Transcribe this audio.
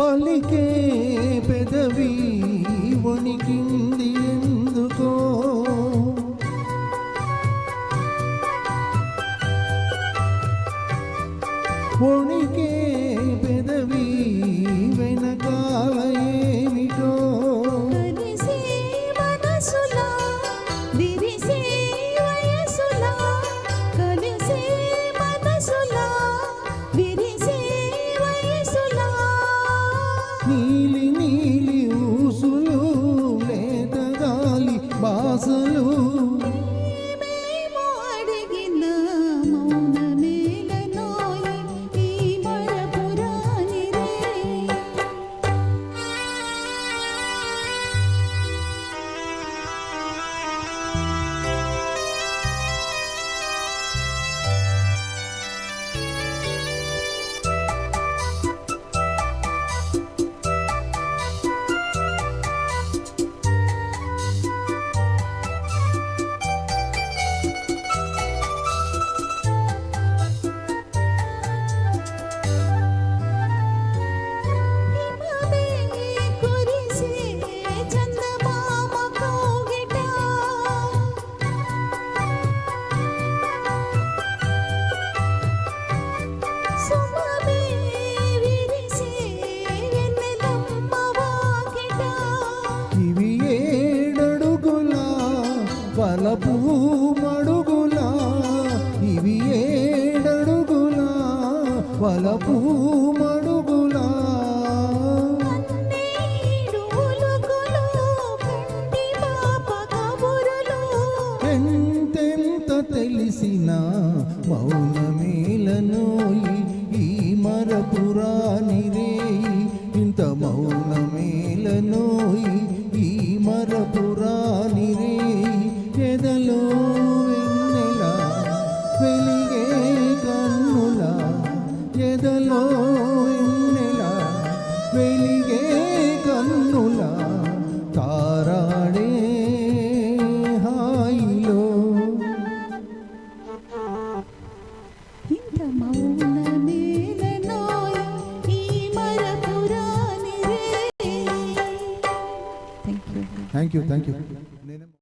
పలికే పెదవి వణికింది ఎందుకో వణికే పెదవి వెనకాల ఏమిటో కలిసే మనసులా విరిసే వయసులా కలిసే మనసులా విరిసే వయసులా నీలి నీలి ఊసులు లేత గాలి బాసలు వలపు మడుగులా ఇవి ఏడడుగులా వలపు మడుగులా ఎంతెంత తెలిసినా మౌనమేలనోయి ఈ మరపురాని రేయి ఇంత మౌనమేలనోయి ఈ మరపురాని రేయి ఎదలో వెన్నెల వెలిగే కన్నుల ఎదలో వెన్నెల వెలిగే కన్నుల తారాడే హాయిలో ఇంత మౌనమేలనోయి ఈ మరపురాని రేయి. Thank you